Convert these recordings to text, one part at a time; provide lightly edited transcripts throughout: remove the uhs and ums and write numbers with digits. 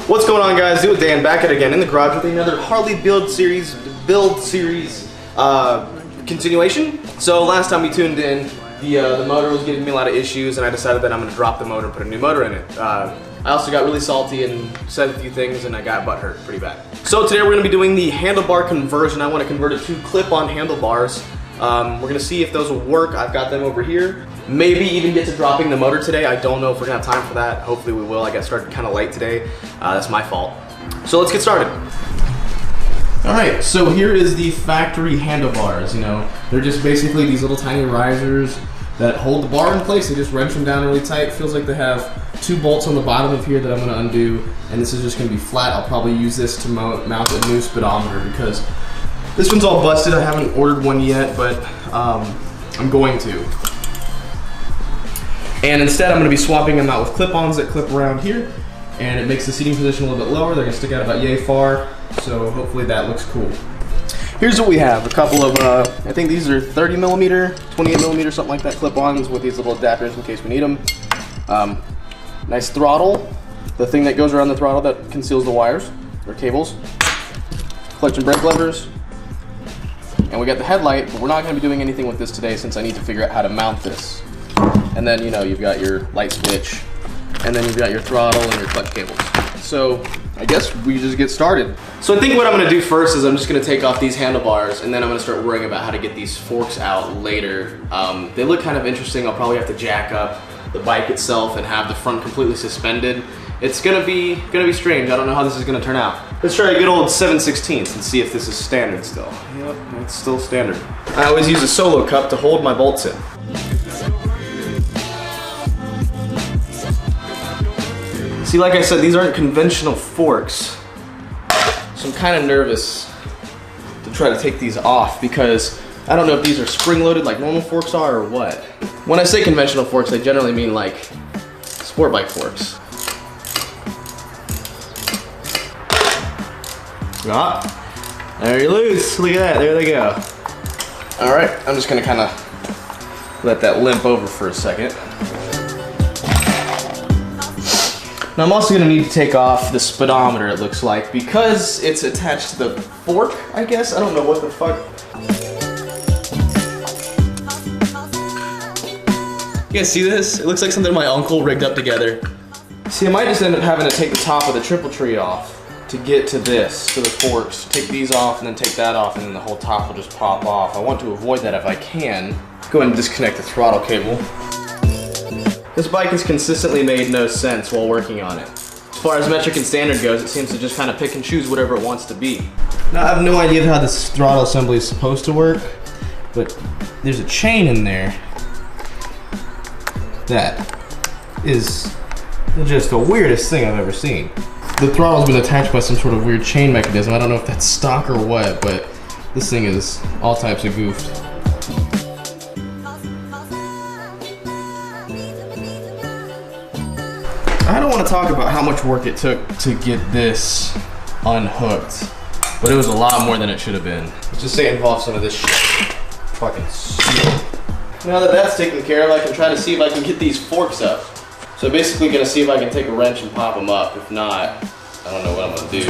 What's going on, guys? Do it Dan back at again in the garage with another Harley build series continuation. So last time we tuned in, the motor was giving me a lot of issues, and I decided that I'm going to drop the motor and put a new motor in it. I also got really salty and said a few things, and I got butthurt pretty bad. So today we're going to be doing the handlebar conversion. I want to convert it to clip-on handlebars. We're going to see if those will work. I've got them over here. Maybe even get to dropping the motor today. I don't know if we're going to have time for that. Hopefully we will. I got started kind of late today. That's my fault. So let's get started. Alright, so here is the factory handlebars. You know, they're just basically these little tiny risers that hold the bar in place. They just wrench them down really tight. Feels like they have 2 bolts on the bottom of here that I'm going to undo, and this is just going to be flat. I'll probably use this to mount a new speedometer because this one's all busted. I haven't ordered one yet, but I'm going to. And instead I'm going to be swapping them out with clip-ons that clip around here, and it makes the seating position a little bit lower. They're going to stick out about yay far, so hopefully that looks cool. Here's what we have. A couple of, I think these are 30 millimeter, 28 millimeter, something like that, clip-ons with these little adapters in case we need them. Nice throttle, the thing that goes around the throttle that conceals the wires or cables. Clutch and brake levers. And we got the headlight, but we're not going to be doing anything with this today since I need to figure out how to mount this. And then, you know, you've got your light switch, and then you've got your throttle and your clutch cables. So I guess we just get started. So I think what I'm going to do first is I'm just going to take off these handlebars, and then I'm going to start worrying about how to get these forks out later. They look kind of interesting. I'll probably have to jack up the bike itself and have the front completely suspended. It's gonna be strange. I don't know how this is gonna turn out. Let's try a good old 7/16 and see if this is standard still. Yep, it's still standard. I always use a solo cup to hold my bolts in. See, like I said, these aren't conventional forks, so I'm kind of nervous to try to take these off because I don't know if these are spring-loaded like normal forks are or what. When I say conventional forks, they generally mean like sport bike forks. Ah, there you're loose. Look at that, there they go. All right, I'm just gonna kind of let that limp over for a second. Now I'm also gonna need to take off the speedometer, it looks like, because it's attached to the fork, I guess. I don't know what the fuck. You guys see this? It looks like something my uncle rigged up together. See, I might just end up having to take the top of the triple tree off to get to this, to the forks. Take these off and then take that off, and then the whole top will just pop off. I want to avoid that if I can. Go ahead and disconnect the throttle cable. This bike has consistently made no sense while working on it. As far as metric and standard goes, it seems to just kind of pick and choose whatever it wants to be. Now, I have no idea how this throttle assembly is supposed to work, but there's a chain in there that is just the weirdest thing I've ever seen. The throttle's been attached by some sort of weird chain mechanism. I don't know if that's stock or what, but this thing is all types of goofed. I don't want to talk about how much work it took to get this unhooked, but it was a lot more than it should have been. Let's just say it involves some of this shit. Fucking stupid. Now that that's taken care of, I can try to see if I can get these forks up. So basically gonna see if I can take a wrench and pop them up. If not, I don't know what I'm gonna do.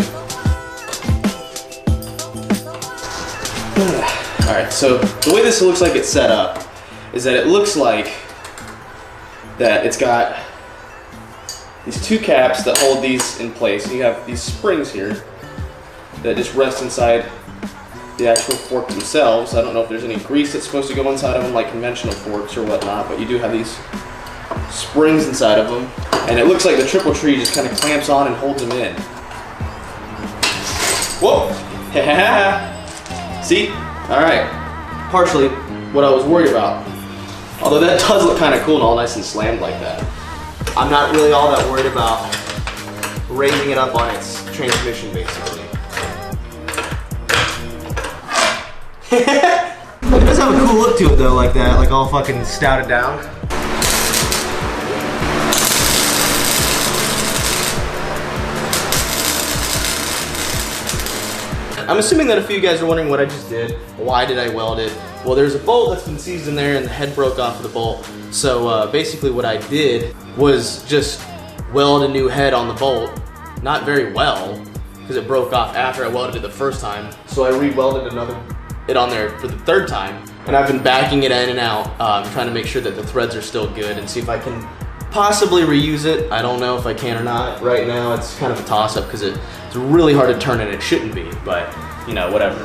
Alright, so the way this looks like it's set up is that it looks like that it's got these 2 caps that hold these in place. You have these springs here that just rest inside the actual fork themselves. I don't know if there's any grease that's supposed to go inside of them like conventional forks or whatnot, but you do have these springs inside of them, and it looks like the triple tree just kind of clamps on and holds them in. Whoa! See? Alright. Partially what I was worried about. Although that does look kind of cool and all nice and slammed like that. I'm not really all that worried about raising it up on its transmission, basically. It does have a cool look to it though, like that, like all fucking stouted down. I'm assuming that a few of you guys are wondering what I just did. Why did I weld it? Well, there's a bolt that's been seized in there and the head broke off of the bolt. So basically what I did was just weld a new head on the bolt not very well because it broke off after I welded it the first time. So I re-welded it on there for the third time. And I've been backing it in and out, trying to make sure that the threads are still good and see if I can possibly reuse it. I don't know if I can or not. Right now it's kind of a toss-up because it's really hard to turn and it shouldn't be, but you know, whatever.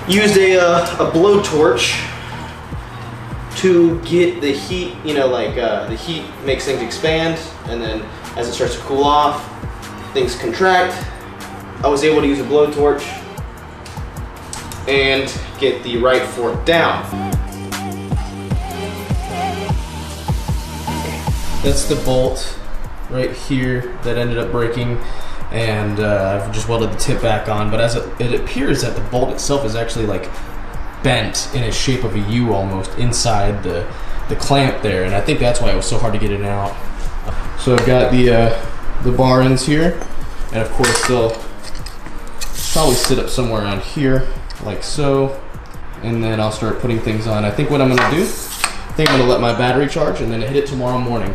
Used a blowtorch to get the heat, you know, like the heat makes things expand, and then as it starts to cool off, things contract. I was able to use a blowtorch and get the right fork down. That's the bolt right here that ended up breaking, and I've just welded the tip back on, but as it appears that the bolt itself is actually like bent in a shape of a U almost inside the clamp there, and I think that's why it was so hard to get it out. So I've got the bar ends here, and of course they'll probably sit up somewhere around here like so, and then I'll start putting things on. I think what I'm gonna do, I'm gonna let my battery charge and then hit it tomorrow morning.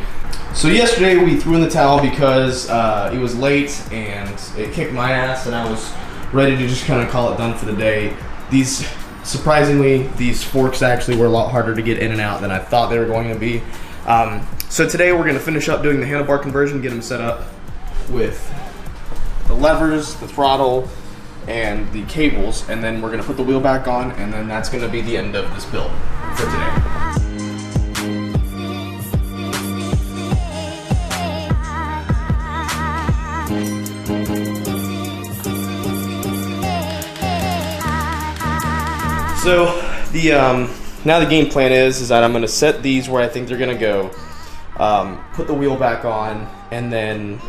So yesterday we threw in the towel because it was late and it kicked my ass, and I was ready to just kind of call it done for the day. Surprisingly, these forks actually were a lot harder to get in and out than I thought they were going to be. So today we're gonna finish up doing the handlebar conversion, get them set up with the levers, the throttle, and the cables, and then we're gonna put the wheel back on, and then that's gonna be the end of this build for today. So now the game plan is that I'm gonna set these where I think they're gonna go, put the wheel back on, and then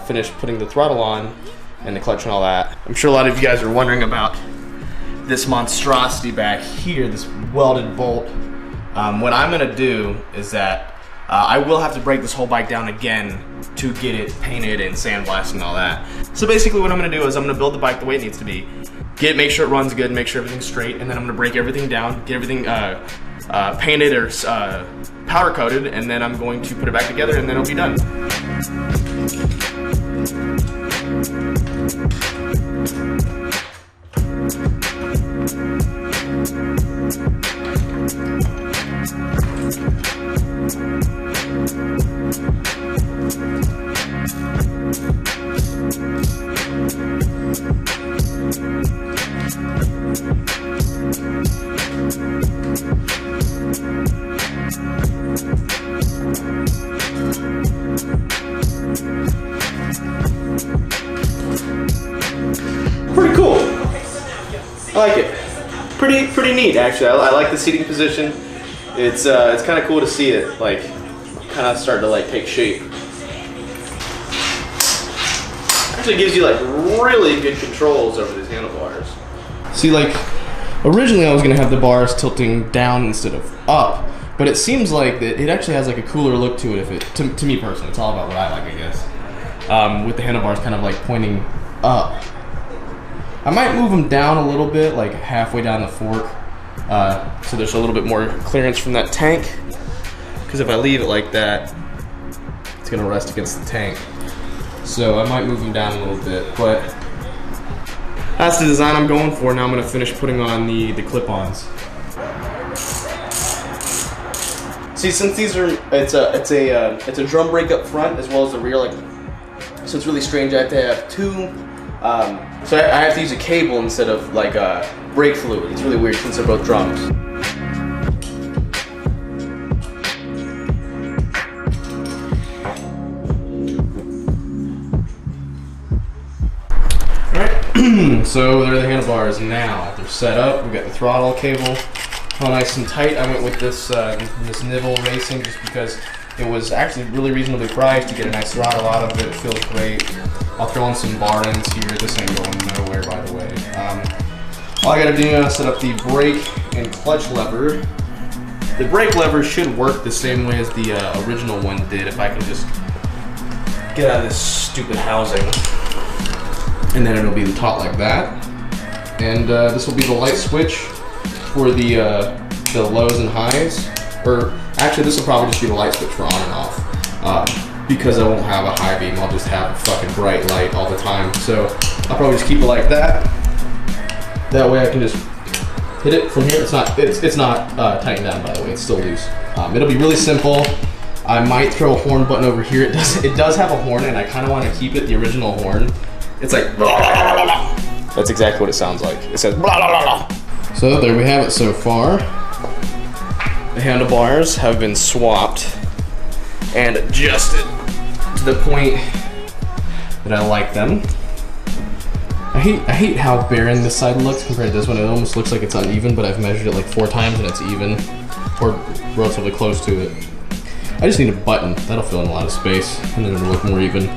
finish putting the throttle on and the clutch and all that. I'm sure a lot of you guys are wondering about this monstrosity back here, this welded bolt. What I'm gonna do is that I will have to break this whole bike down again to get it painted and sandblasted and all that. So basically what I'm gonna do is I'm gonna build the bike the way it needs to be, make sure it runs good, make sure everything's straight, and then I'm gonna break everything down, get everything painted or powder coated, and then I'm going to put it back together, and then it'll be done. Pretty cool. I like it. Pretty neat actually. I like the seating position. It's kind of cool to see it like kind of start to like take shape. Actually gives you like really good controls over these handlebars. See, like originally I was gonna have the bars tilting down instead of up, but it seems like that it actually has like a cooler look to it. If it to me personally, it's all about what I like, I guess. With the handlebars kind of like pointing up. I might move them down a little bit, like halfway down the fork, so there's a little bit more clearance from that tank. Because if I leave it like that, it's gonna rest against the tank. So I might move them down a little bit, but that's the design I'm going for. Now I'm gonna finish putting on the clip-ons. See, since these are, it's a drum brake up front as well as the rear, like, so it's really strange. I have to have two. So I have to use a cable instead of like brake fluid. It's really weird since they're both drums. Alright, so there are the handlebars now. They're set up. We've got the throttle cable all nice and tight. I went with this Nibble Racing just because it was actually really reasonably priced to get a nice throttle out of it. It feels great. I'll throw in some bar ends here. This ain't going nowhere, by the way. All I gotta do now is set up the brake and clutch lever. The brake lever should work the same way as the original one did if I can just get out of this stupid housing. And then it'll be taut like that. And this will be the light switch for the lows and highs. Or actually, this will probably just be the light switch for on and off. because I won't have a high beam. I'll just have a fucking bright light all the time. So I'll probably just keep it like that. That way I can just hit it from here. It's not tightened down, by the way. It's still loose. It'll be really simple. I might throw a horn button over here. It does have a horn, and I kind of want to keep it the original horn. It's like blah, blah, blah, blah. That's exactly what it sounds like. It says blah, blah, blah, blah. So there we have it so far. The handlebars have been swapped and adjusted to the point that I like them. I hate how barren this side looks compared to this one. It almost looks like it's uneven, but I've measured it like 4 times and it's even, or relatively close to it. I just need a button. That'll fill in a lot of space, and then it'll look more even.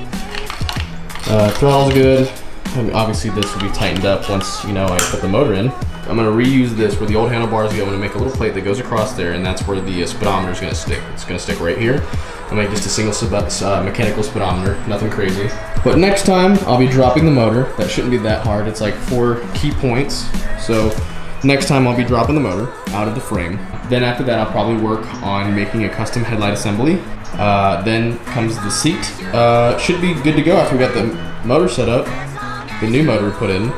Throttle's good. I mean, obviously this will be tightened up once, you know, I put the motor in. I'm gonna reuse this where the old handlebars go. I'm gonna make a little plate that goes across there, and that's where the speedometer is gonna stick. It's gonna stick right here. I'll make just a single mechanical speedometer, nothing crazy. But next time, I'll be dropping the motor. That shouldn't be that hard. It's like 4 key points. So next time I'll be dropping the motor out of the frame. Then after that, I'll probably work on making a custom headlight assembly. Then comes the seat. Should be good to go after we got the motor set up, the new motor put in.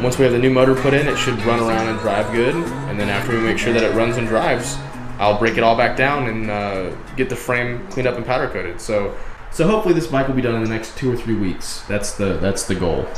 Once we have the new motor put in, it should run around and drive good. And then after we make sure that it runs and drives, I'll break it all back down and get the frame cleaned up and powder coated. So hopefully this bike will be done in the next 2 or 3 weeks. That's the goal.